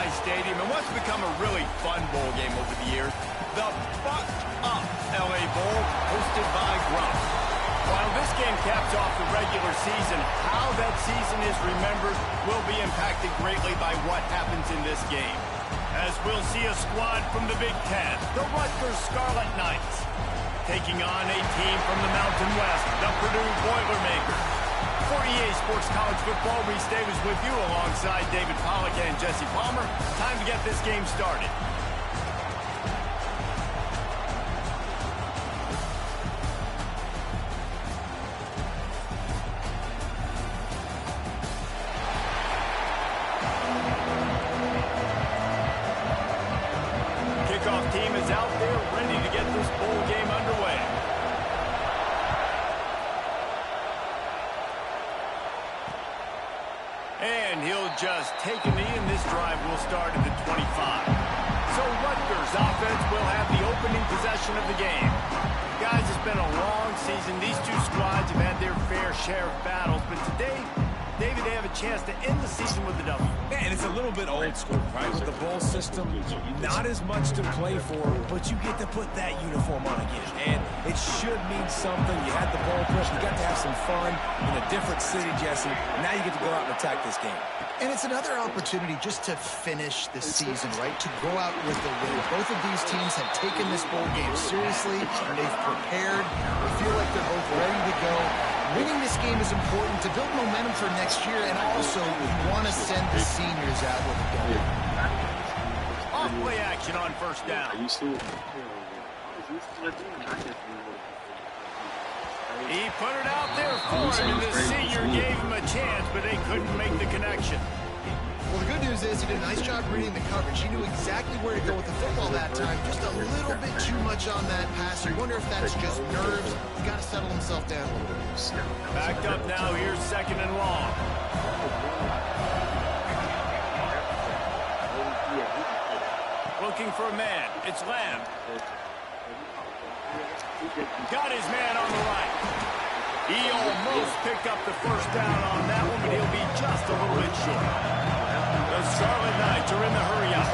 nice stadium and what's become a really fun bowl game over the years. The Buck Up LABowl, hosted by Grump. While this game caps off the regular season, how that season is remembered will be impacted greatly by what happens in this game. As we'll see a squad from the Big Ten, the Rutgers Scarlet Knights, taking on a team from the Mountain West, the Purdue Boilermakers. For EA Sports College Football, Reese Davis with you alongside David Pollack and Jesse Palmer. Time to get this game started. Kickoff team is out there ready to get this bowl game underway. And he'll just take a knee, and this drive will start at the 25. So Rutgers offense will have the opening possession of the game. Guys, it's been a long season. These two squads have had their fair share of battles, but today, David, they have a chance to end the season with a W. Yeah, and it's a little bit old school, right? With the bowl system, not as much to play for, but you get to put that uniform on again. And it should mean something. You had the bowl push. You got to have some fun in a different city, Jesse. Now you get to go out and attack this game. And it's another opportunity just to finish the season, right? To go out with the win. Both of these teams have taken this bowl game seriously, and they've prepared. They feel like they're both ready to go. Winning this game is important to build momentum for next year, and also you want to send the seniors out with a W. Off-play action on first down. He put it out there for him, and the senior gave him a chance, but they couldn't make the connection. Well, the good news is he did a nice job reading the coverage. He knew exactly where to go with the football that time. Just a little bit too much on that pass. You wonder if that's just nerves. He's got to settle himself down a little bit. Backed up now. Here's second and long. Looking for a man. It's Lamb. Got his man on the right. He almost picked up the first down on that one, but he'll be just a little bit short. The Scarlet Knights are in the hurry-up.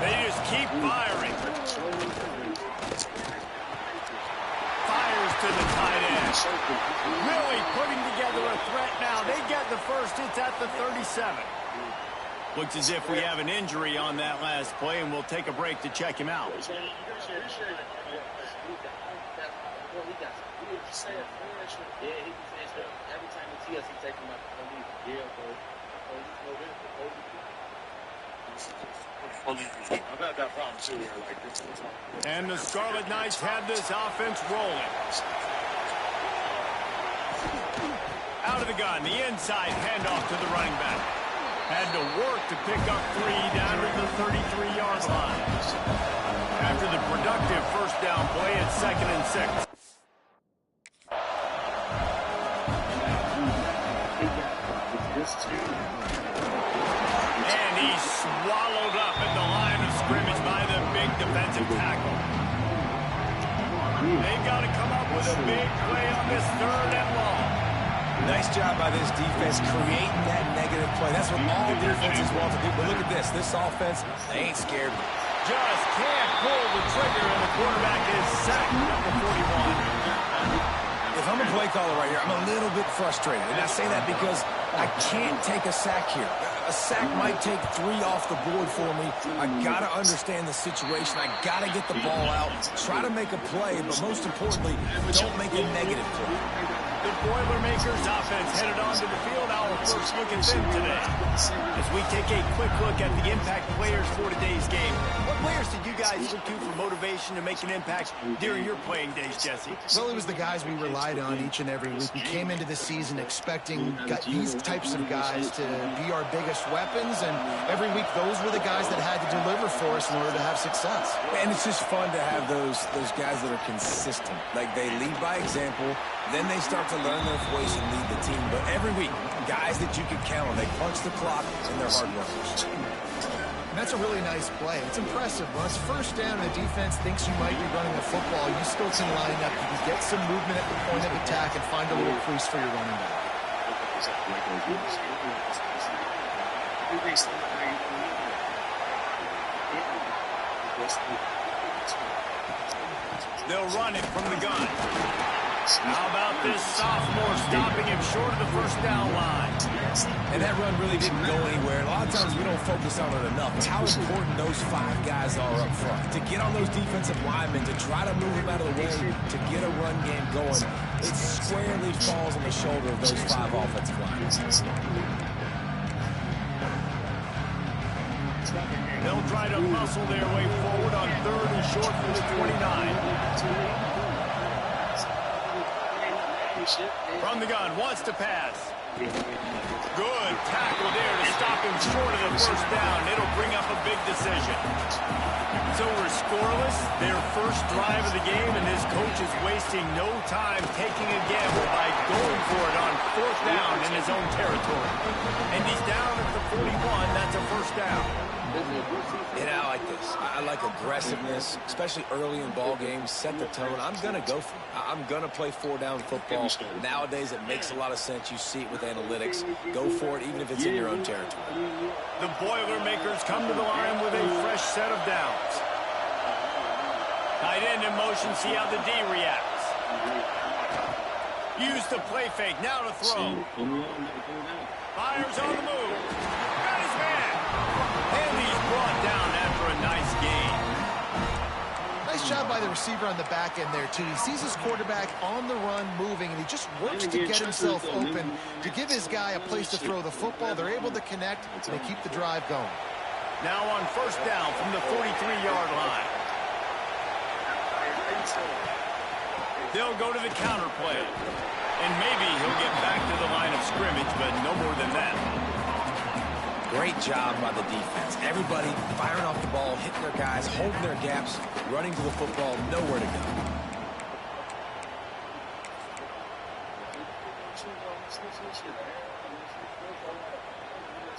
They just keep firing. Fires to the tight end. Really putting together a threat now. They get the first. It's at the 37. Looks as if we have an injury on that last play, and we'll take a break to check him out. And the Scarlet Knights have this offense rolling. Out of the gun, the inside handoff to the running back. Had to work to pick up 3 down to the 33-yard line. After the productive first down play, it's 2nd and 6. And he's swallowed up at the line of scrimmage by the big defensive tackle. They've got to come up with a big play on this 3rd and long. Nice job by this defense creating that negative play. That's what all defenses want to do. But look at this. This offense, they ain't scared. Just can't pull the trigger, and the quarterback is sacked at the 41. If I'm a play caller right here, I'm a little bit frustrated. And I say that because I can't take a sack here. A sack might take 3 off the board for me. I got to understand the situation. I got to get the ball out, try to make a play, but most importantly, don't make a negative play. The Boilermakers offense headed onto the field. Our first look at them today. As we take a quick look at the impact players for today's game. What players did you guys look to for motivation to make an impact during your playing days, Jesse? Well, it was the guys we relied on each and every week. We came into the season expecting these types of guys to be our biggest weapons, and every week those were the guys that had to deliver for us in order to have success. And it's just fun to have those guys that are consistent. Like, they lead by example, then they start to learn their voice and lead the team. But every week, guys that you can count on, they punch the clock and they're hard workers. And that's a really nice play. It's impressive. When it's first down and the defense thinks you might be running the football, you still can line up. You can get some movement at the point of attack and find a little crease for your running back. They'll run it from the gun. How about this sophomore stopping him short of the first down line? And that run really didn't go anywhere. A lot of times we don't focus on it enough. But how important those 5 guys are up front. To get on those defensive linemen, to try to move them out of the way, to get a run game going, it squarely falls on the shoulder of those 5 offensive linemen. They'll try to muscle their way forward on 3rd and short from the 29. From the gun, wants to pass. Good tackle there to stop him short of the first down. It'll bring up a big decision. So we're scoreless, their first drive of the game, and this coach is wasting no time taking a gamble by going for it on 4th down in his own territory. And he's down at the 41, that's a first down. And I like this. I like aggressiveness, especially early in ball games. Set the tone. I'm going to go for it. I'm going to play 4-down football. Nowadays, it makes a lot of sense. You see it with analytics. Go for it, even if it's in your own territory. The Boilermakers come to the line with a fresh set of downs. Tight end in motion. See how the D reacts. Use the play fake. Now to throw. Fires on the move. Got his man. And he's brought down after a nice gain. Nice job by the receiver on the back end there, too. He sees his quarterback on the run moving, and he just works to get himself open to give his guy a place to throw the football. They're able to connect, and they keep the drive going. Now on first down from the 43-yard line. They'll go to the counter play. And maybe he'll get back to the line of scrimmage, but no more than that. Great job by the defense. Everybody firing off the ball, hitting their guys, holding their gaps, running to the football, nowhere to go.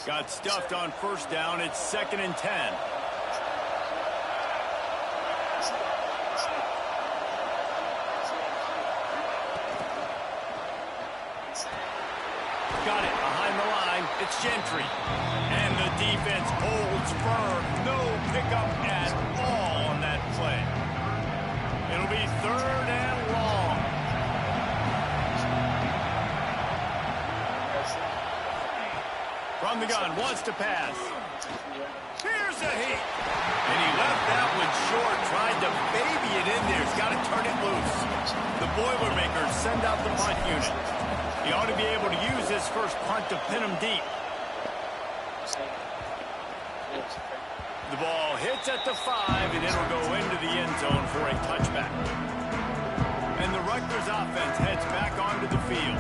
Got stuffed on first down. It's 2nd and 10. Got it behind the line. It's Gentry. And the defense holds firm. No pickup at all on that play. It'll be 3rd and long. From the gun, wants to pass. Here's a heat. And he left that one short. Tried to baby it in there. He's got to turn it loose. The Boilermakers send out the punt unit. He ought to be able to use his first punt to pin him deep. The ball hits at the 5, and it'll go into the end zone for a touchback. And the Rutgers offense heads back onto the field.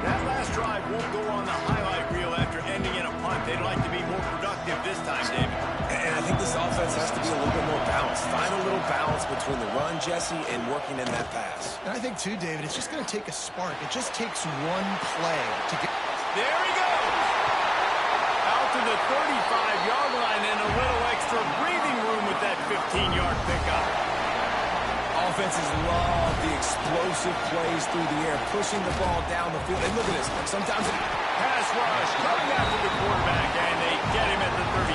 That last drive won't go on the highlight reel after ending in a punt. They'd like to be more productive this time, David. And I think this offense has to be a little bit more balanced. Find a little balance between the run, Jesse, and working in that pass. And I think, too, David, it's just going to take a spark. It just takes one play to get... There he goes! Out to the 35-yard line and a little extra breathing room with that 15-yard pickup. Offenses love the explosive plays through the air, pushing the ball down the field. And look at this. Sometimes it... Pass rush coming after the quarterback, and they get him at the 32.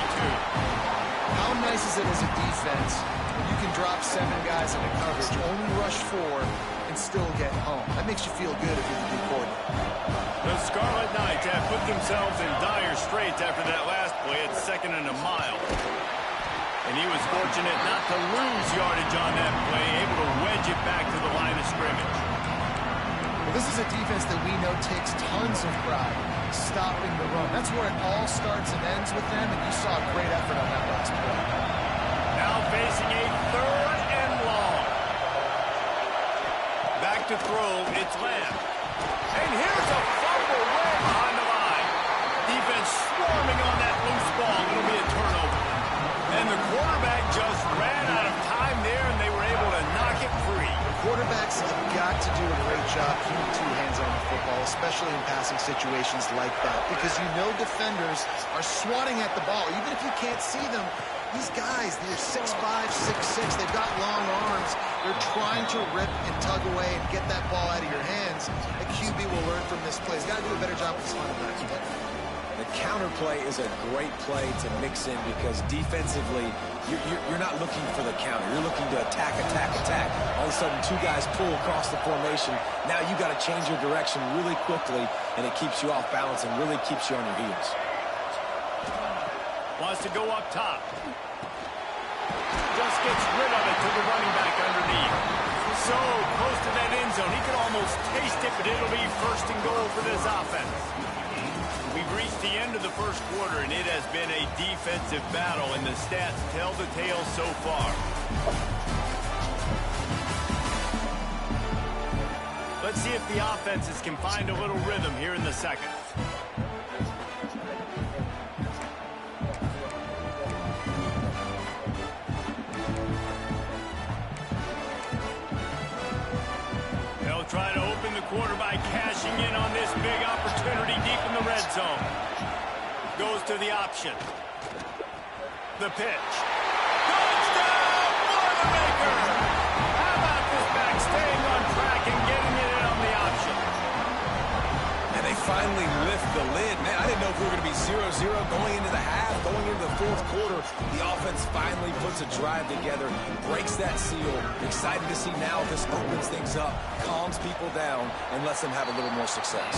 How nice is it as a defense when you can drop 7 guys into coverage, only rush 4, and still get home? That makes you feel good if you're the D coordinator. The Scarlet Knights have put themselves in dire straits after that last play at 2nd and a mile. And he was fortunate not to lose yardage on that play, able to wedge it back to the line of scrimmage. Well, this is a defense that we know takes tons of pride stopping the run. That's where it all starts and ends with them, and you saw a great effort on that last play. Now facing a 3rd and long. Back to throw, it's Lamb. And here's a fumble way behind the line. Defense swarming on that loose ball. It'll be a turnover. And the quarterback just ran out of time there, and they were able to knock it free. Quarterbacks have got to do a great job keeping 2 hands on the football, especially in passing situations like that, because you know defenders are swatting at the ball. Even if you can't see them, these guys, they're 6'5", 6'6", they've got long arms. They're trying to rip and tug away and get that ball out of your hands, a QB will learn from this play. He's got to do a better job with his final back. The counter play is a great play to mix in because defensively, you're not looking for the counter. You're looking to attack. All of a sudden, two guys pull across the formation. Now you got to change your direction really quickly, and it keeps you off balance and really keeps you on your heels. Wants to go up top. Just gets rid of it to the running back underneath. So close to that end zone. He can almost taste it, but it'll be first and goal for this offense. We've reached the end of the first quarter, and it has been a defensive battle, and the stats tell the tale so far. Let's see if the offenses can find a little rhythm here in the second. They'll try to open the quarter by cashing in on this big opportunity deep in the red zone. Goes to the option. The pitch. Touchdown, Boilermaker! How about this back staying on track and getting it in on the option? And they finally lift the lid. Man, I didn't know if we were going to be 0-0 going into the half, going into the fourth quarter. The offense finally puts a drive together, breaks that seal. Excited to see now if this opens things up, calms people down, and lets them have a little more success.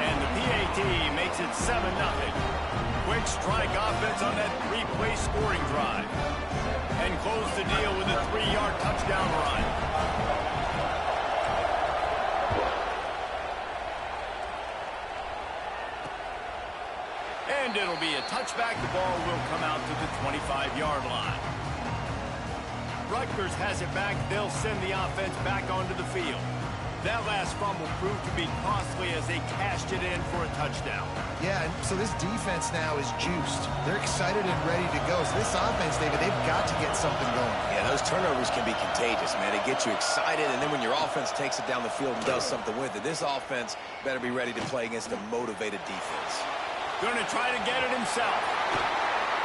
And the PAT makes it 7-0. Quick strike offense on that three-play scoring drive. And close the deal with a 3-yard touchdown run. And it'll be a touchback. The ball will come out to the 25-yard line. Rutgers has it back. They'll send the offense back onto the field. That last fumble proved to be costly as they cashed it in for a touchdown. Yeah, so this defense now is juiced. They're excited and ready to go. So this offense, David, they've got to get something going. Yeah, those turnovers can be contagious, man. They get you excited, and then when your offense takes it down the field and does something with it, this offense better be ready to play against a motivated defense. Going to try to get it himself.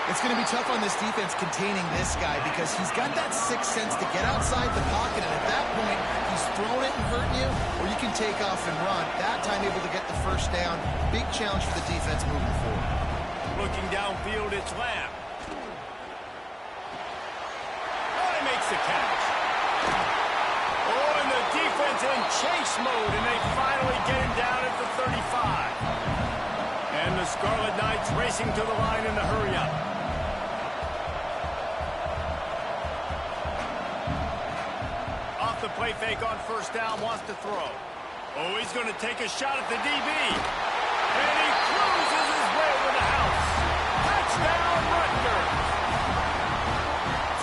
It's going to be tough on this defense containing this guy because he's got that sixth sense to get outside the pocket, and at that point, he's throwing it and hurting you, or you can take off and run. That time able to get the first down. Big challenge for the defense moving forward. Looking downfield, it's Lamb. Oh, he makes the catch. Oh, and the defense in chase mode, and they finally get him down at the 35. And the Scarlet Knights racing to the line in the hurry-up. The play fake on first down, wants to throw. Oh, he's going to take a shot at the DB. And he cruises his way to the house. Touchdown, Rutgers.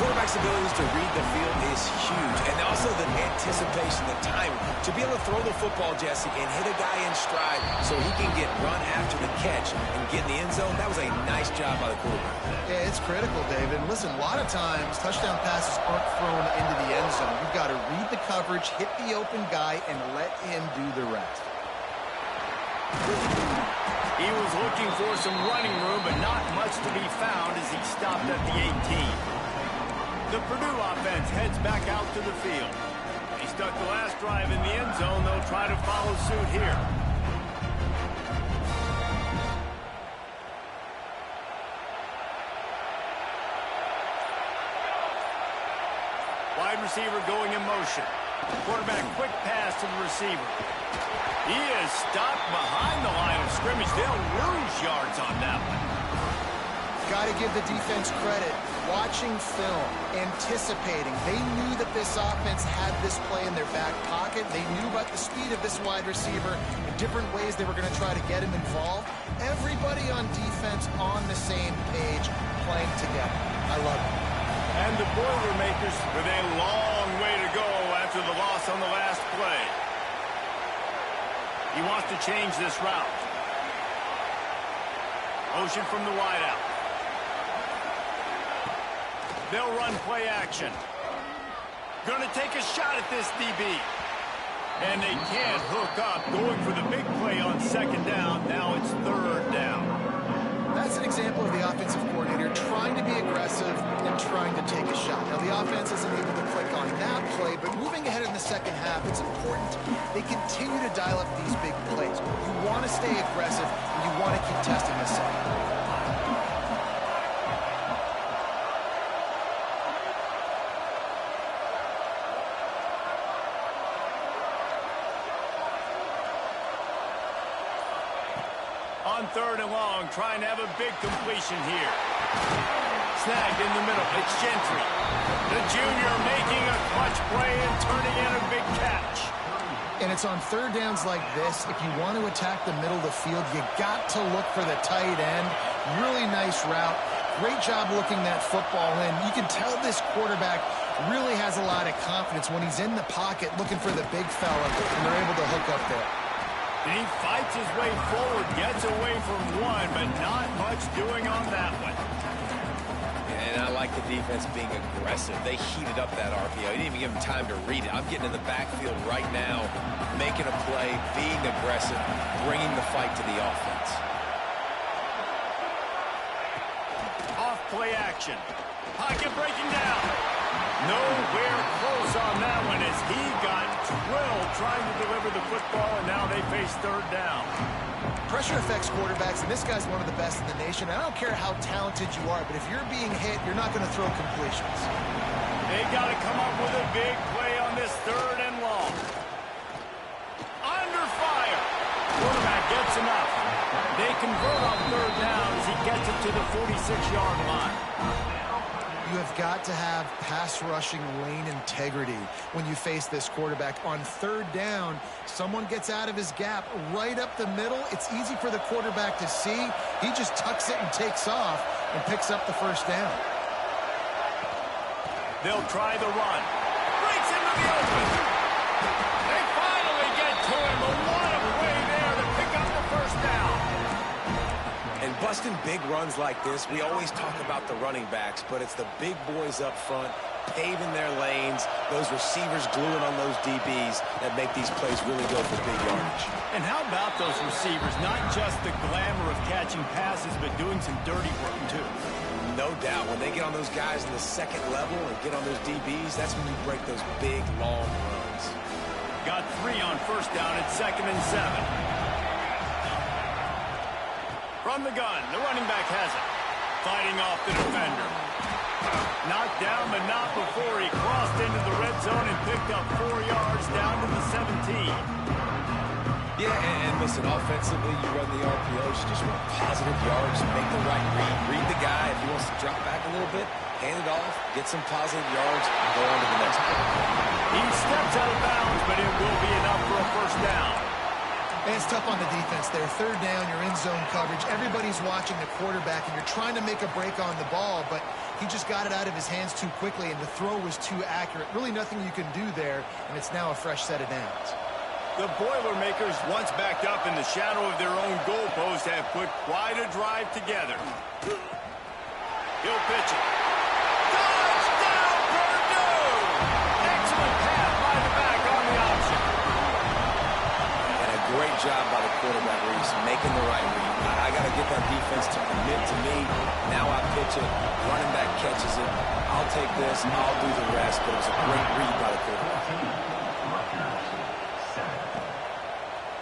Quarterback's abilities to read the field is huge, and also the anticipation, the time to be able to throw the football, Jesse, and hit a guy in stride so he can get run after the catch and get in the end zone. That was a nice job by the quarterback. Yeah, it's critical, David. And listen, a lot of times touchdown passes aren't thrown into the end zone. You've got to read the coverage, hit the open guy, and let him do the rest. He was looking for some running room, but not much to be found as he stopped at the 18. The Purdue offense heads back out to the field. They stuck the last drive in the end zone. They'll try to follow suit here. Wide receiver going in motion. Quarterback quick pass to the receiver. He is stopped behind the line of scrimmage. They'll lose yards on that one. Got to give the defense credit. Watching film, anticipating. They knew that this offense had this play in their back pocket. They knew about the speed of this wide receiver, the different ways they were going to try to get him involved. Everybody on defense on the same page, playing together. I love it. And the Boilermakers with a long way to go after the loss on the last play. He wants to change this route. Motion from the wideout. They'll run play action. Going to take a shot at this DB. And they can't hook up. Going for the big play on second down. Now it's third down. That's an example of the offensive coordinator trying to be aggressive and trying to take a shot. Now, the offense isn't able to click on that play, but moving ahead in the second half, it's important they continue to dial up these big plays. You want to stay aggressive, and you want to keep testing this out. On 3rd and long, trying to have a big completion here. Snagged in the middle. It's Gentry. The junior making a clutch play and turning in a big catch. And it's on 3rd downs like this. If you want to attack the middle of the field, you got to look for the tight end. Really nice route. Great job looking that football in. You can tell this quarterback really has a lot of confidence when he's in the pocket looking for the big fella, and they're able to hook up there. And he fights his way forward, gets away from one, but not much doing on that one. And I like the defense being aggressive. They heated up that RPO. He didn't even give him time to read it. I'm getting in the backfield right now, making a play, being aggressive, bringing the fight to the offense. Off play action. Pocket breaking down. Nowhere close on that one as he got drilled trying to deliver the football, and now they face 3rd down. Pressure affects quarterbacks, and this guy's one of the best in the nation. I don't care how talented you are, but if you're being hit, you're not going to throw completions. They got to come up with a big play on this 3rd and long. Under fire. Quarterback gets enough. They convert on 3rd down as he gets it to the 46-yard line. You have got to have pass rushing lane integrity when you face this quarterback. On 3rd down, someone gets out of his gap right up the middle. It's easy for the quarterback to see. He just tucks it and takes off and picks up the 1st down. They'll try the run. Breaks into the open. They finally get to him, but what a play there to pick up the 1st down. And busting big runs like this, we always talk about the running backs, but it's the big boys up front, paving their lanes, those receivers gluing on those DBs that make these plays really go for big yardage. And how about those receivers? Not just the glamour of catching passes, but doing some dirty work, too. No doubt. When they get on those guys in the 2nd level and get on those DBs, that's when you break those big, long runs. Got 3 on 1st down at 2nd and 7. From the gun, the running back has it. Fighting off the defender. Knocked down, but not before he crossed into the red zone and picked up 4 yards down to the 17. Yeah, and listen, offensively, you run the RPOs, you just want positive yards, make the right read the guy. If he wants to drop back a little bit, hand it off, get some positive yards, and go on to the next play. He steps out of bounds, but it will be enough for a 1st down. And it's tough on the defense there. 3rd down, you're in zone coverage. Everybody's watching the quarterback, and you're trying to make a break on the ball, but he just got it out of his hands too quickly, and the throw was too accurate. Really nothing you can do there, and it's now a fresh set of downs. The Boilermakers, once backed up in the shadow of their own goalpost, have put quite a drive together. He'll pitch it. Touchdown, Purdue! Excellent pass by the back on the option. And a great job by the quarterback, Reese, making the right read. I got to get that defense to commit to me. Now I pitch it. Running back catches it. I'll take this. I'll do the rest. But it was a great read by the quarterback.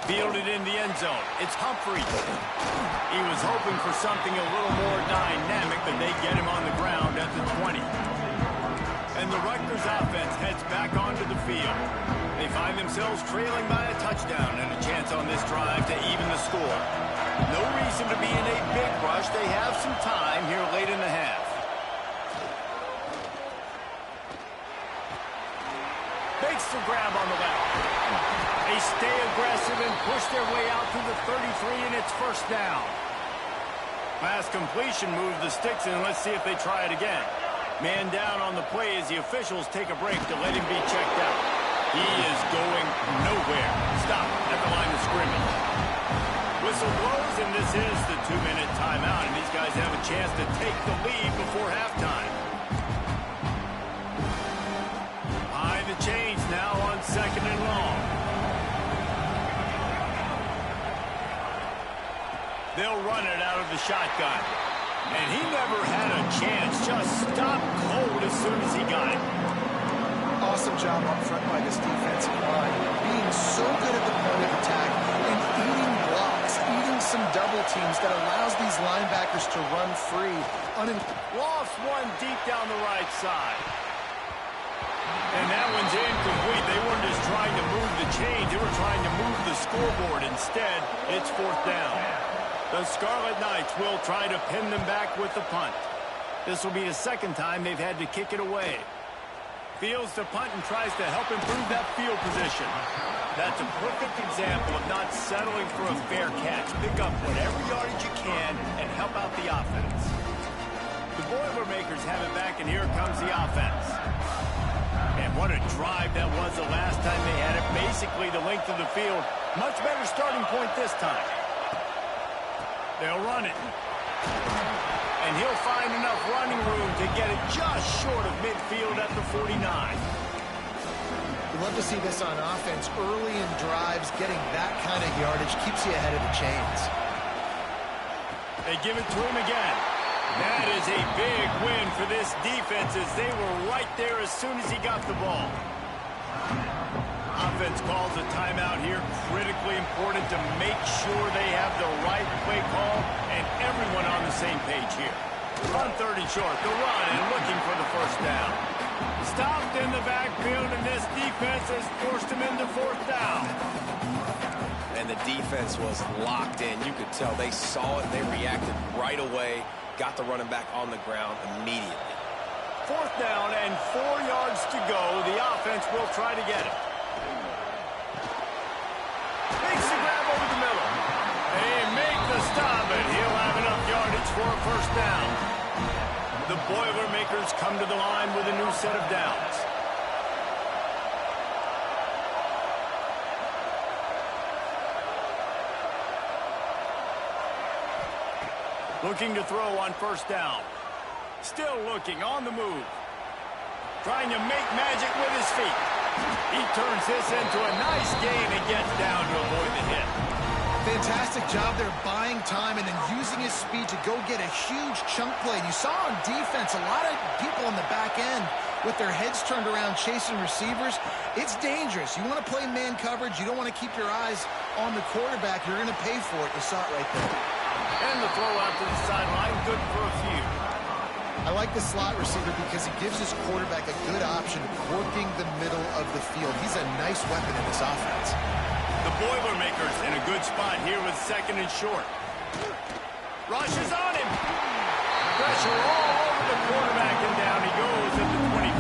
Fielded in the end zone. It's Humphrey. He was hoping for something a little more dynamic, but they get him on the ground at the 20. And the Rutgers offense heads back onto the field. They find themselves trailing by a touchdown and a chance on this drive to even the score. No reason to be in a big rush. They have some time here late in the half. Fakes the grab on the left. They stay aggressive and push their way out to the 33, and it's 1st down. Pass completion moves the sticks, and let's see if they try it again. Man down on the play as the officials take a break to let him be checked out. He is going nowhere. Stop at the line of scrimmage. Whistle blows, and this is the 2-minute timeout, and these guys have a chance to take the lead before halftime. High the chains now on 2nd and long. They'll run it out of the shotgun. And he never had a chance. Just stopped cold as soon as he got it. Oh, awesome job up front by this defensive line, being so good at the point of attack and eating blocks, eating some double teams that allows these linebackers to run free. Lost one deep down the right side. And that one's incomplete. They weren't just trying to move the chains. They were trying to move the scoreboard. Instead, it's 4th down. The Scarlet Knights will try to pin them back with the punt. This will be the 2nd time they've had to kick it away. Fields the punt and tries to help improve that field position. That's a perfect example of not settling for a fair catch. Pick up whatever yardage you can and help out the offense. The Boilermakers have it back, and here comes the offense. And what a drive that was the last time they had it. Basically the length of the field. Much better starting point this time. They'll run it. And he'll find enough running room to get it just short of midfield at the 49. We'd love to see this on offense. Early in drives, getting that kind of yardage keeps you ahead of the chains. They give it to him again. That is a big win for this defense as they were right there as soon as he got the ball. Offense calls a timeout here. Critically important to make sure they have the right play call and everyone on the same page here. On 3rd and short, the run and looking for the 1st down. Stopped in the backfield, and this defense has forced him into 4th down. And the defense was locked in. You could tell they saw it. They reacted right away. Got the running back on the ground immediately. 4th down and 4 yards to go. The offense will try to get it. Makes the grab over the middle. They make the stop, and he'll have enough yardage for a 1st down. The Boilermakers come to the line with a new set of downs. Looking to throw on 1st down. Still looking on the move. Trying to make magic with his feet. He turns this into a nice gain and gets down to avoid the hit. Fantastic job there buying time and then using his speed to go get a huge chunk play. You saw on defense a lot of people on the back end with their heads turned around chasing receivers. It's dangerous. You want to play man coverage. You don't want to keep your eyes on the quarterback. You're going to pay for it. You saw it right there. And the throw out to the sideline, good for a few. I like the slot receiver because he gives his quarterback a good option working the middle of the field. He's a nice weapon in this offense. The Boilermakers in a good spot here with 2nd and short. Rush is on him. Pressure all over the quarterback, and down he goes at the 24.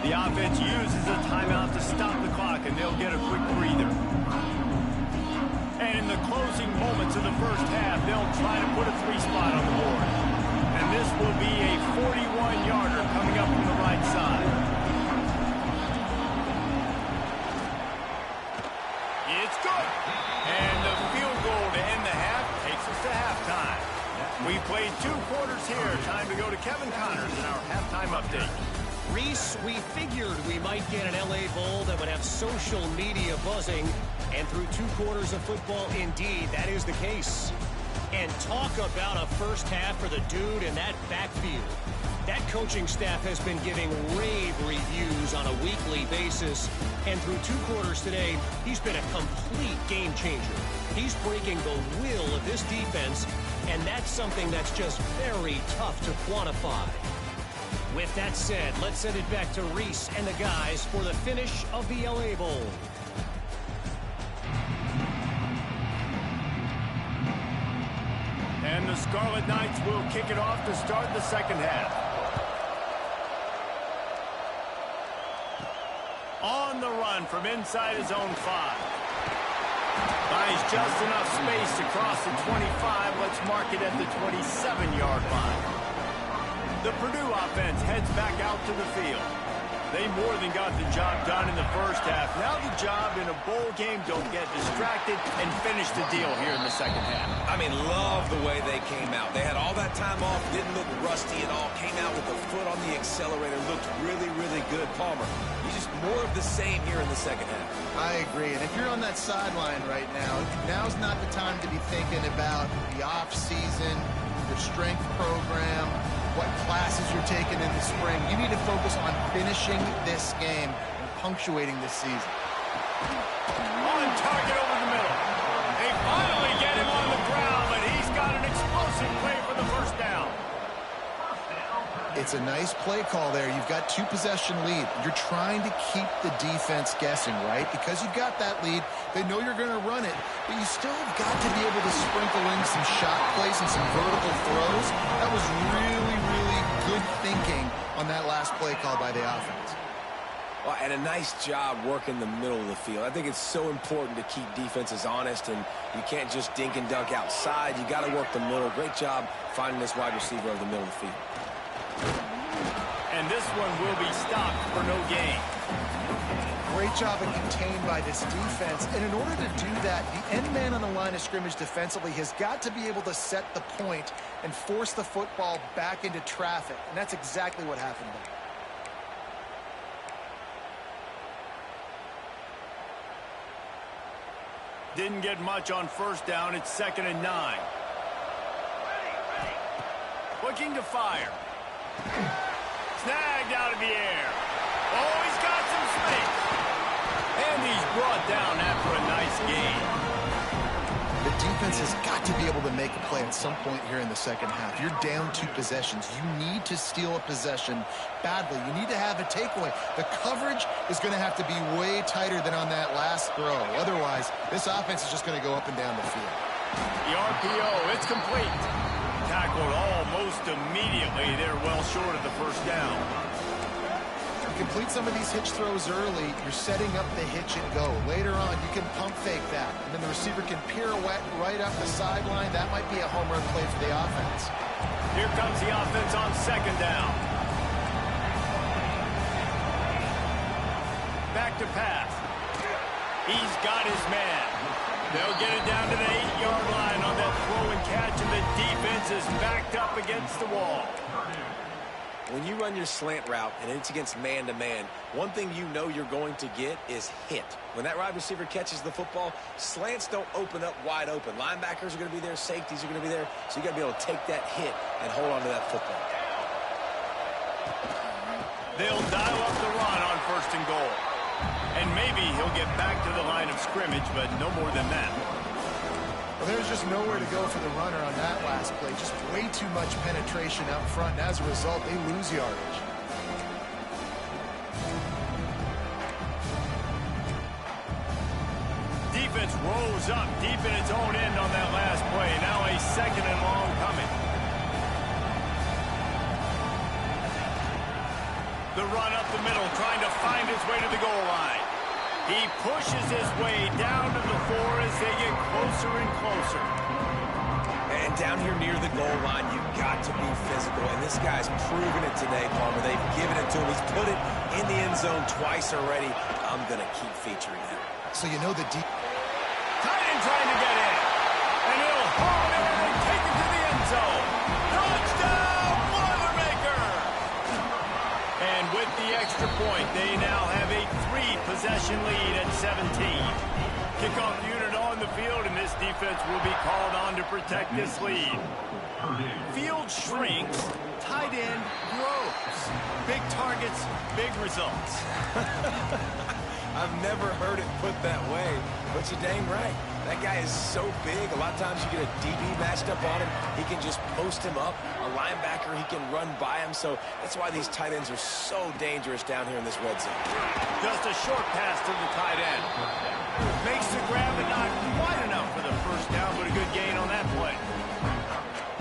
The offense uses a timeout to stop the clock, and they'll get a quick breather. And in the closing moments of the 1st half, they'll try to put a 3 spot on the board. And this will be a 41-yarder coming up from the right side. It's good. And the field goal to end the half takes us to halftime. We played 2 quarters here. Time to go to Kevin Connors in our halftime update. Reese, we figured we might get an LABowl that would have social media buzzing, and through 2 quarters of football, indeed, that is the case. And talk about a 1st half for the dude in that backfield. That coaching staff has been giving rave reviews on a weekly basis, and through 2 quarters today, he's been a complete game changer. He's breaking the will of this defense, and that's something that's just very tough to quantify. With that said, let's send it back to Reese and the guys for the finish of the LABowl. And the Scarlet Knights will kick it off to start the 2nd half. On the run from inside his own 5. Buys just enough space to cross the 25. Let's mark it at the 27-yard line. The Purdue offense heads back out to the field. They more than got the job done in the first half. Now the job in a bowl game, don't get distracted and finish the deal here in the second half. I mean, love the way they came out. They had all that time off, didn't look rusty at all, came out with the foot on the accelerator, looked really, really good. Palmer, he's just more of the same here in the second half. I agree, and if you're on that sideline right now, now's not the time to be thinking about the off-season, your strength program, what classes you're taking in the spring. You need to focus on finishing this game and punctuating this season. On target over the middle. They finally get him on the ground, but he's got an explosive play for the first down. It's a nice play call there. You've got 2-possession lead. You're trying to keep the defense guessing, right? Because you've got that lead. They know you're going to run it, but you still have got to be able to sprinkle in some shot plays and some vertical throws. That was really, really good thinking on that last play call by the offense. Well, and a nice job working the middle of the field. I think it's so important to keep defenses honest, and you can't just dink and dunk outside. You got to work the middle. Great job finding this wide receiver over the middle of the field. And this one will be stopped for no gain. Great job and contained by this defense. And in order to do that, the end man on the line of scrimmage defensively has got to be able to set the point and force the football back into traffic. And that's exactly what happened there. Didn't get much on first down. It's 2nd and 9. Looking to fire. Snagged out of the air. Oh, he's got some space. And he's brought down after a nice gain. The defense has got to be able to make a play at some point here in the second half. You're down 2 possessions. You need to steal a possession badly. You need to have a takeaway. The coverage is going to have to be way tighter than on that last throw. Otherwise, this offense is just going to go up and down the field. The RPO, it's complete. Tackled almost immediately. They're well short of the first down. You complete some of these hitch throws early, you're setting up the hitch and go. Later on, you can pump fake that, and then the receiver can pirouette right up the sideline. That might be a home run play for the offense. Here comes the offense on 2nd down. Back to pass. He's got his man. They'll get it down to the 8-yard line on that throw and catch, and the defense is backed up against the wall. When you run your slant route and it's against man-to-man, one thing you know you're going to get is hit. When that wide receiver catches the football, slants don't open up wide open. Linebackers are going to be there, safeties are going to be there, so you got to be able to take that hit and hold on to that football. They'll dial up the run on 1st and goal. And maybe he'll get back to the line of scrimmage, but no more than that. Well, there's just nowhere to go for the runner on that last play. Just way too much penetration up front, and as a result, they lose yardage. Defense rose up deep in its own end on that last play. Now a 2nd and long coming. The run up the middle, trying to find his way to the goal line. He pushes his way down to the 4 as they get closer and closer. And down here near the goal line, you've got to be physical. And this guy's proven it today, Palmer. They've given it to him. He's put it in the end zone twice already. I'm going to keep featuring him. So you know the deep... Tight end trying to get in. And he'll haul it in and take it to the end zone. Touchdown, Boilermaker! And with the extra point, they now have a 3-possession lead at 17. Kickoff unit on the field, and this defense will be called on to protect this lead. Field shrinks, tight end grows. Big targets, big results. I've never heard it put that way, but you're dang right. That guy is so big. A lot of times you get a DB matched up on him. He can just post him up. A linebacker, he can run by him. So that's why these tight ends are so dangerous down here in this red zone. Just a short pass to the tight end. Makes the grab, but not quite enough for the first down, but a good gain on that play.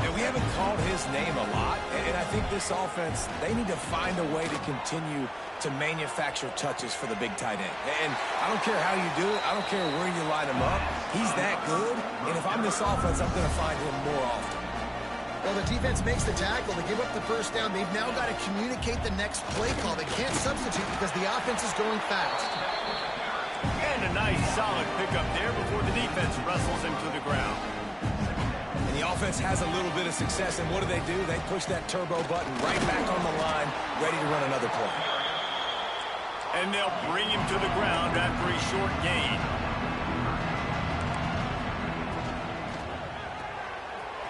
And we haven't called his name a lot, and I think this offense, they need to find a way to continue to manufacture touches for the big tight end. And I don't care how you do it. I don't care where you line him up. He's that good, and if I'm this offense, I'm going to find him more often. Well, the defense makes the tackle. They give up the first down. They've now got to communicate the next play call. They can't substitute because the offense is going fast. And a nice, solid pickup there before the defense wrestles him to the ground. And the offense has a little bit of success, and what do? They push that turbo button right back on the line, ready to run another play. And they'll bring him to the ground after a short gain.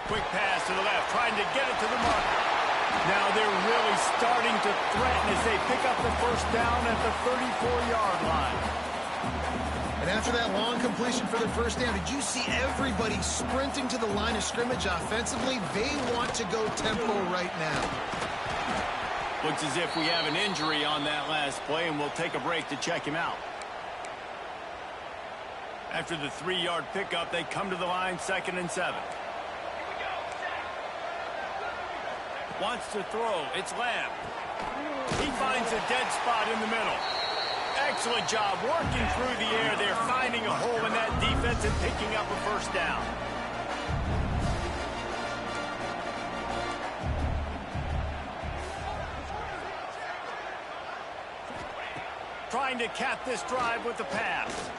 Quick pass to the left, trying to get it to the mark. Now they're really starting to threaten as they pick up the first down at the 34-yard line. And after that long completion for their first down, did you see everybody sprinting to the line of scrimmage offensively? They want to go tempo right now. Looks as if we have an injury on that last play, and we'll take a break to check him out. After the 3-yard pickup, they come to the line, 2nd and 7. Wants to throw. It's Lamb. He finds a dead spot in the middle. Excellent job working through the air. They're finding a hole in that defense and picking up a first down. Trying to cap this drive with the pass.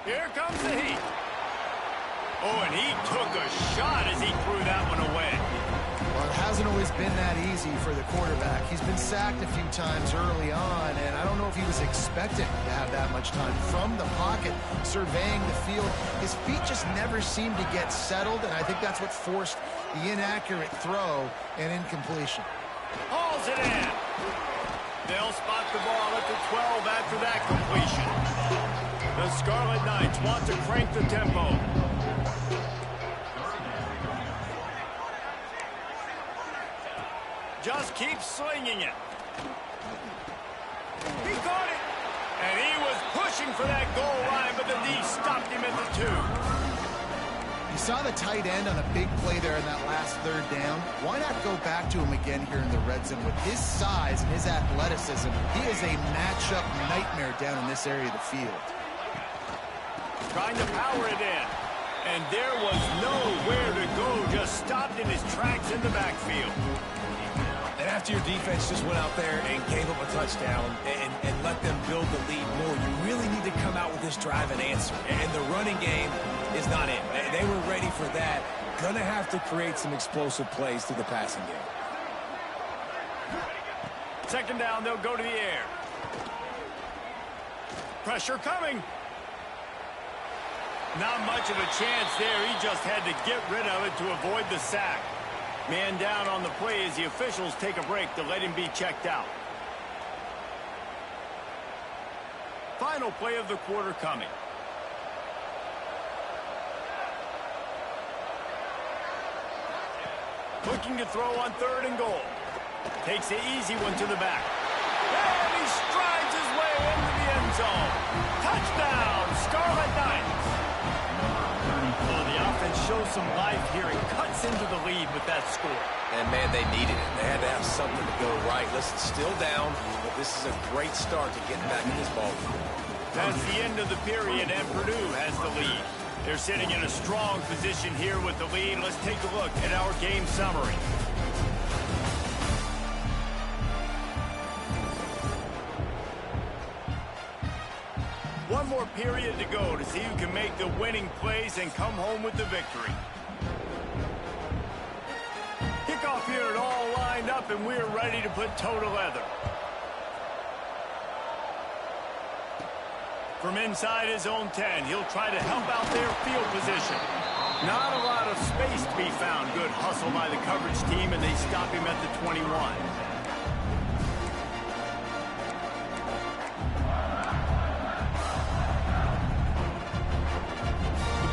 Here comes the heat. Oh, and he took a shot as he threw that one away. Well, it hasn't always been that easy for the quarterback. He's been sacked a few times early on, and I don't know if he was expecting to have that much time from the pocket, surveying the field. His feet just never seemed to get settled, and I think that's what forced the inaccurate throw and incompletion. Hauls it in. They'll spot the ball at the 12 after that completion. The Scarlet Knights want to crank the tempo. Just keeps slinging it. He caught it. And he was pushing for that goal line, but the D stopped him at the 2. You saw the tight end on a big play there in that last third down. Why not go back to him again here in the red zone? With his size and his athleticism, he is a matchup nightmare down in this area of the field. Trying to power it in. And there was nowhere to go, just stopped in his tracks in the backfield. And after your defense just went out there and gave up a touchdown and let them build the lead more, you really need to come out with this drive and answer. And the running game is not in. They were ready for that. Going to have to create some explosive plays through the passing game. 2nd down, they'll go to the air. Pressure coming. Not much of a chance there. He just had to get rid of it to avoid the sack. Man down on the play as the officials take a break to let him be checked out. Final play of the quarter coming. Looking to throw on 3rd and goal. Takes the easy one to the back. And he strides his way into the end zone. Touchdown, Scarlet Knights. Oh, the offense shows some life here and cuts into the lead with that score. And, man, they needed it. They had to have something to go right. Listen, still down, but this is a great start to getting back in this ball game. That's the end of the period, and Purdue has the lead. They're sitting in a strong position here with the lead. Let's take a look at our game summary. One more period to go to see who can make the winning plays and come home with the victory. Kickoff unit all lined up, and we're ready to put toe to leather. From inside his own 10, he'll try to help out their field position. Not a lot of space to be found. Good hustle by the coverage team, and they stop him at the 21.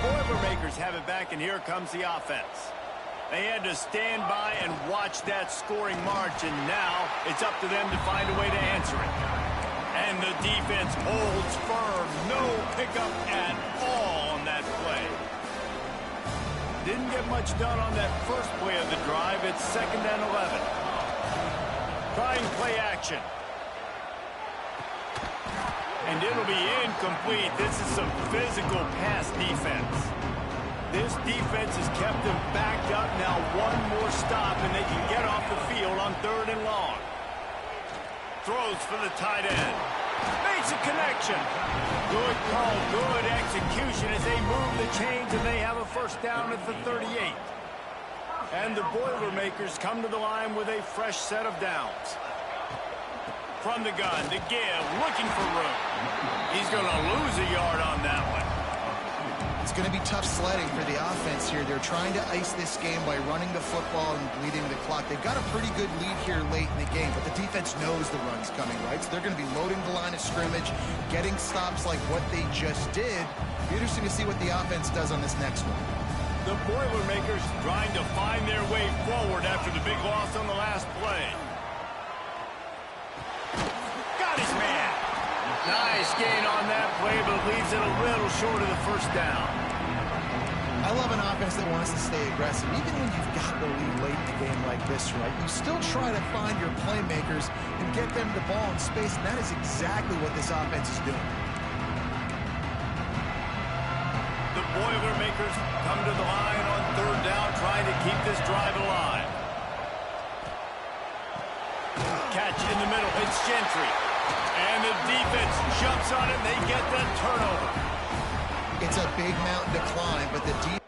Boilermakers have it back, and here comes the offense. They had to stand by and watch that scoring march, and now it's up to them to find a way to answer it. And the defense holds firm. No pickup at all on that play. Didn't get much done on that first play of the drive. It's 2nd and 11. Trying play action. And it'll be incomplete. This is some physical pass defense. This defense has kept them backed up. Now one more stop, and they can get off the field on 3rd and long. Throws for the tight end. Makes a connection. Good call, good execution as they move the chains, and they have a first down at the 38. And the Boilermakers come to the line with a fresh set of downs. From the gun, the give, looking for room. He's going to lose a yard on that one. It's going to be tough sledding for the offense here. They're trying to ice this game by running the football and bleeding the clock. They've got a pretty good lead here late in the game, but the defense knows the run's coming, right? So they're going to be loading the line of scrimmage, getting stops like what they just did. Be interesting to see what the offense does on this next one. The Boilermakers trying to find their way forward after the big loss on the last play. Got his man. Nice gain on that play, but leaves it a little short of the first down. I love an offense that wants to stay aggressive. Even when you've got the lead late in the game like this, right, you still try to find your playmakers and get them the ball in space, and that is exactly what this offense is doing. The Boilermakers come to the line on 3rd down, trying to keep this drive alive. Catch in the middle, it's Gentry. And the defense jumps on it, they get the turnover. It's a big mountain to climb, but the defense...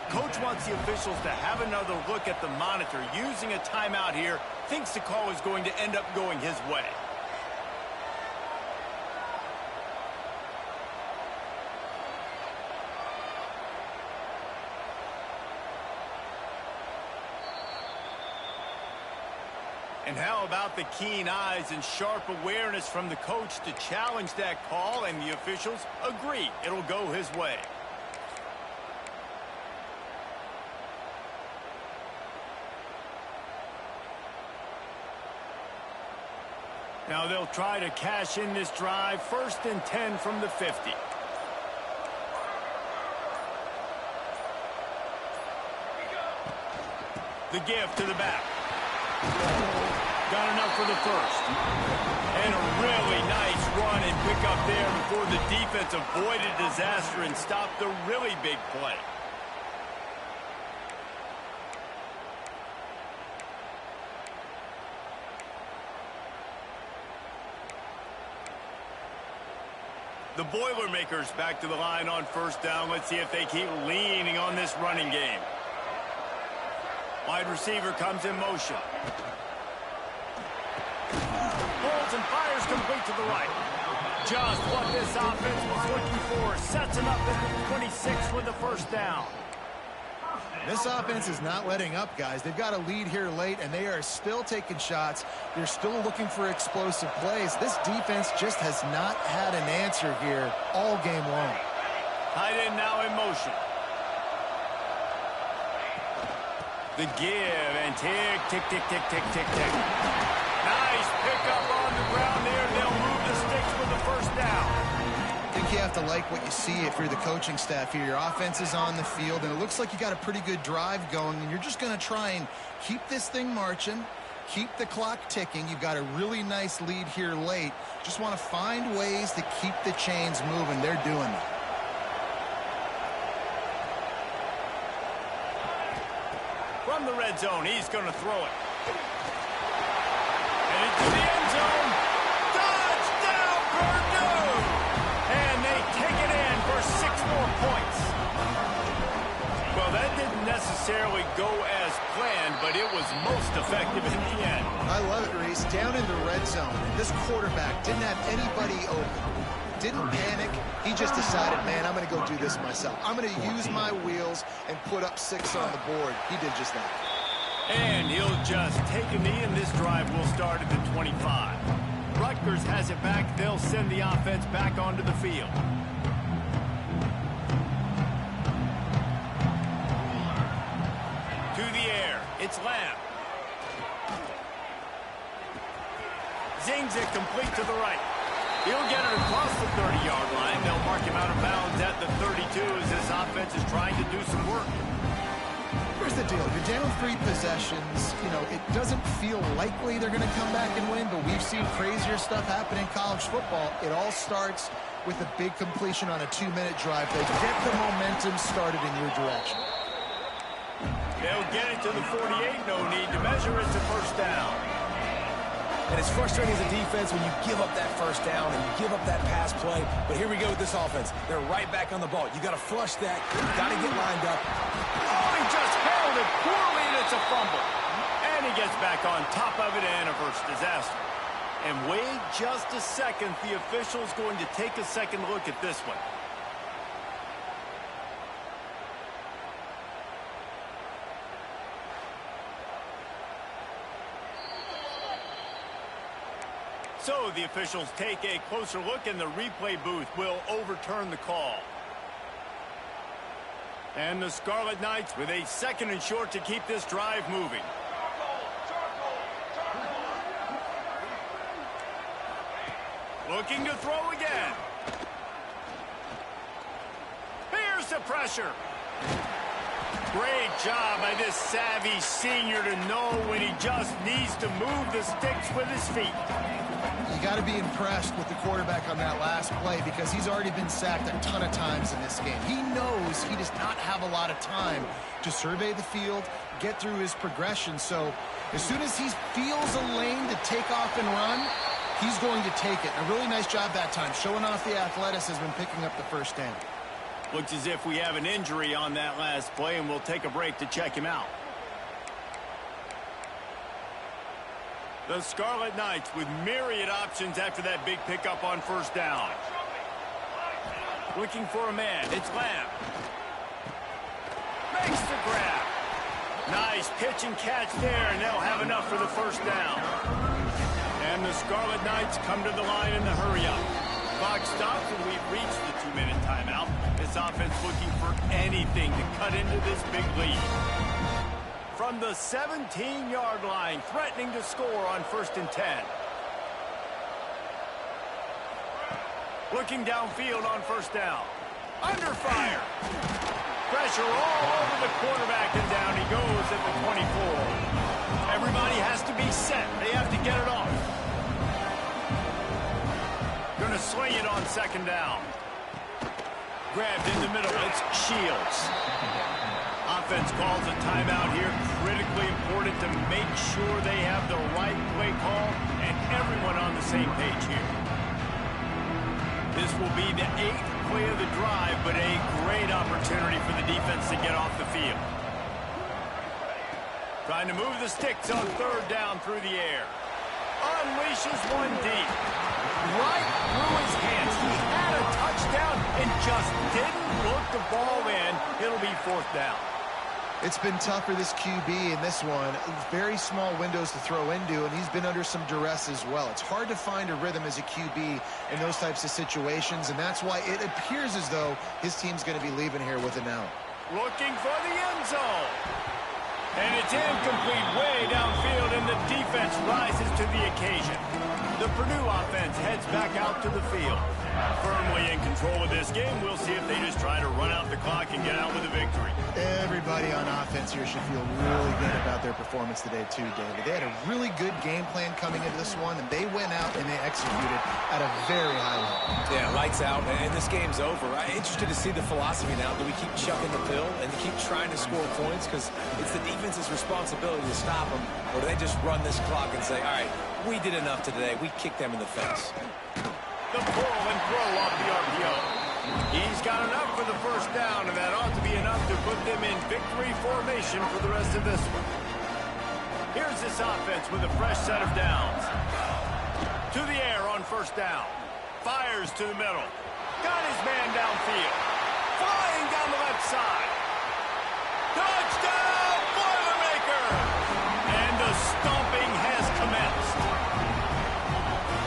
Coach wants the officials to have another look at the monitor. Using a timeout here, thinks the call is going to end up going his way. And how about the keen eyes and sharp awareness from the coach to challenge that call, and the officials agree it'll go his way. Now they'll try to cash in this drive. 1st and 10 from the 50. The give to the back. Got enough for the first. And a really nice run and pick up there before the defense avoided disaster and stopped the really big play. The Boilermakers back to the line on 1st down. Let's see if they keep leaning on this running game. Wide receiver comes in motion. Holds and fires complete to the right. Just what this offense was looking for. Sets him up at the 26 with the first down. This offense is not letting up, guys. They've got a lead here late, and they are still taking shots. They're still looking for explosive plays. This defense just has not had an answer here all game long. Tight end now in motion. The give, and tick, tick, tick, tick, tick, tick, tick. Nice pickup on the ground there. They'll move the sticks with the first down. I think you have to like what you see if you're the coaching staff here. Your offense is on the field, and it looks like you got a pretty good drive going, and you're just going to try and keep this thing marching, keep the clock ticking. You've got a really nice lead here late. Just want to find ways to keep the chains moving. They're doing that. From the red zone, he's going to throw it. And into the end zone. Touchdown, Purdue! And they take it in for 6 more points. Well, that didn't necessarily go as planned, but it was most effective in the end. I love it, Reese. Down in the red zone, this quarterback didn't have anybody open. Didn't panic. He just decided, man, I'm going to go do this myself. I'm going to use my wheels and put up 6 on the board. He did just that. And he'll just take a knee, and this drive will start at the 25. Rutgers has it back. They'll send the offense back onto the field. To the air. It's Lamb. Zings it complete to the right. He'll get it across the 30-yard line. They'll mark him out of bounds at the 32 as this offense is trying to do some work. Here's the deal. You're down 3 possessions. You know, it doesn't feel likely they're going to come back and win, but we've seen crazier stuff happen in college football. It all starts with a big completion on a 2-minute drive. They get the momentum started in your direction. They'll get it to the 48. No need to measure it to first down. And it's frustrating as a defense when you give up that first down and you give up that pass play. But here we go with this offense. They're right back on the ball. You got to flush that. You got to get lined up. Oh, he just held it poorly, and it's a fumble. And he gets back on top of it and averts disaster. And wait just a second. The official's going to take a second look at this one. So the officials take a closer look, and the replay booth will overturn the call. And the Scarlet Knights with a 2nd and short to keep this drive moving. Looking to throw again. Here's the pressure. Great job by this savvy senior to know when he just needs to move the sticks with his feet. You got to be impressed with the quarterback on that last play because he's already been sacked a ton of times in this game. He knows he does not have a lot of time to survey the field, get through his progression. So as soon as he feels a lane to take off and run, he's going to take it. A really nice job that time, showing off the athleticism and picking up the first down. Looks as if we have an injury on that last play, and we'll take a break to check him out. The Scarlet Knights with myriad options after that big pickup on first down. Looking for a man. It's Lamb. Makes the grab. Nice pitch and catch there, and they'll have enough for the first down. And the Scarlet Knights come to the line in the hurry-up. Clock stops, and we've reached the 2-minute timeout. This offense looking for anything to cut into this big lead. From the 17-yard line, threatening to score on 1st and 10. Looking downfield on first down. Under fire. Pressure all over the quarterback, and down he goes at the 24. Everybody has to be set. They have to get it off. Going to sling it on 2nd down. Grabbed in the middle. It's Shields. Offense calls a timeout here. Critically important to make sure they have the right play call and everyone on the same page here. This will be the 8th play of the drive, but a great opportunity for the defense to get off the field. Trying to move the sticks on 3rd down through the air. Unleashes one deep. Right through his hands. He had a touchdown and just didn't look the ball in. It'll be 4th down. It's been tough for this QB in this one. Very small windows to throw into, and he's been under some duress as well. It's hard to find a rhythm as a QB in those types of situations, and that's why it appears as though his team's going to be leaving here with an out. Looking for the end zone. And it's incomplete way downfield, and the defense rises to the occasion. The Purdue offense heads back out to the field. Firmly in control of this game. We'll see if they just try to run out the clock and get out with a victory. Everybody on offense here should feel really good about their performance today too, David. They had a really good game plan coming into this one, and they went out and they executed at a very high level. Yeah, lights out, and this game's over. I'm interested to see the philosophy now. Do we keep chucking the pill and keep trying to score points? Because it's the defense's responsibility to stop them. Or do they just run this clock and say, all right, we did enough today. We kicked them in the face. The pull and throw off the RPO. He's got enough for the first down, and that ought to be enough to put them in victory formation for the rest of this one. Here's this offense with a fresh set of downs. To the air on first down. Fires to the middle. Got his man downfield. Flying down the left side. Touchdown, Boilermaker! And the stomping has commenced.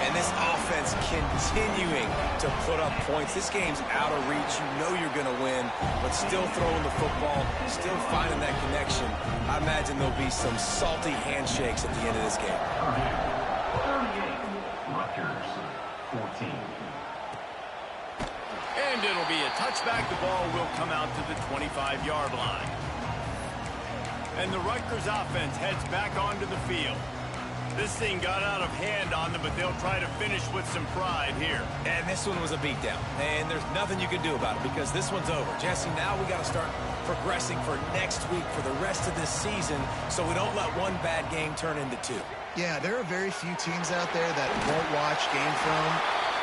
And this offense continuing to put up points. This game's out of reach. You know you're going to win, but still throwing the football, still finding that connection. I imagine there'll be some salty handshakes at the end of this game. 38, Rutgers, 14. And it'll be a touchback. The ball will come out to the 25-yard line. And the Rutgers offense heads back onto the field. This thing got out of hand on them, but they'll try to finish with some pride here. And this one was a beatdown. And there's nothing you can do about it because this one's over. Jesse, now we got to start progressing for next week for the rest of this season so we don't let one bad game turn into two. Yeah, there are very few teams out there that won't watch game film,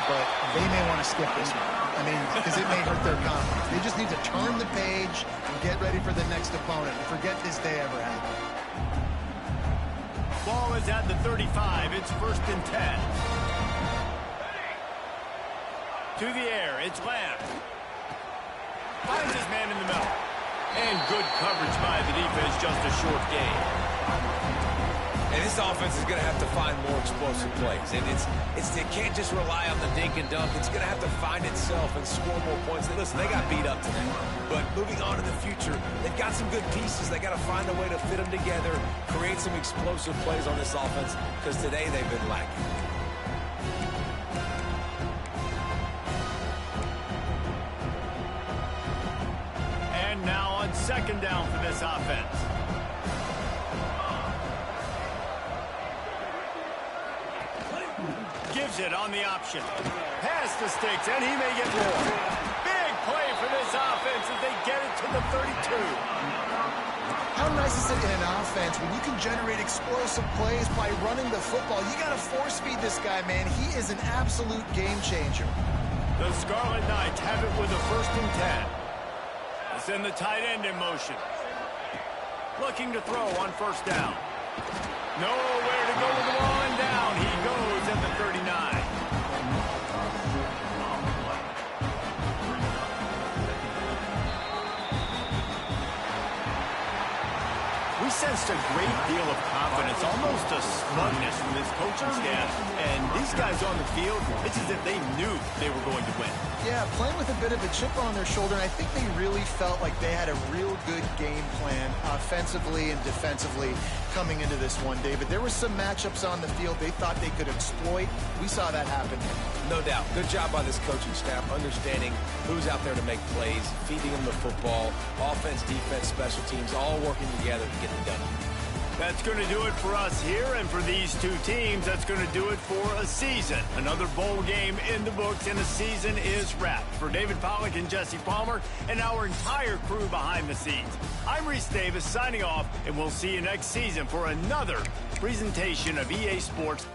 but they may want to skip this one. I mean, because it may hurt their confidence. They just need to turn the page and get ready for the next opponent and forget this day ever happened. Ball is at the 35. It's 1st and 10. To the air. It's Lamb. Finds his man in the middle. And good coverage by the defense. Just a short gain. And this offense is going to have to find more explosive plays. And it can't just rely on the dink and dunk. It's going to have to find itself and score more points. And listen, they got beat up today. But moving on to the future, they've got some good pieces. They got to find a way to fit them together, create some explosive plays on this offense, because today they've been lacking. And now on 2nd down for this offense. Gives it on the option. Pass the sticks, and he may get more. Big play for this offense as they get it to the 32. How nice is it in an offense when you can generate explosive plays by running the football? You got to force feed this guy, man. He is an absolute game changer. The Scarlet Knights have it with a 1st and 10. They send the tight end in motion. Looking to throw on 1st down. Nowhere to go with the ball, and down he goes at the 39. We sensed a great deal of confidence, almost a smugness from this coaching staff. And these guys on the field, it's as if they knew they were going to win. Yeah, playing with a bit of a chip on their shoulder, and I think they really felt like they had a real good game plan offensively and defensively coming into this one, David. There were some matchups on the field they thought they could exploit. We saw that happen. No doubt. Good job by this coaching staff, understanding who's out there to make plays, feeding them the football, offense, defense, special teams, all working together to get it done. That's going to do it for us here, and for these two teams, that's going to do it for a season. Another bowl game in the books, and the season is wrapped. For David Pollack and Jesse Palmer, and our entire crew behind the scenes, I'm Reese Davis signing off, and we'll see you next season for another presentation of EA Sports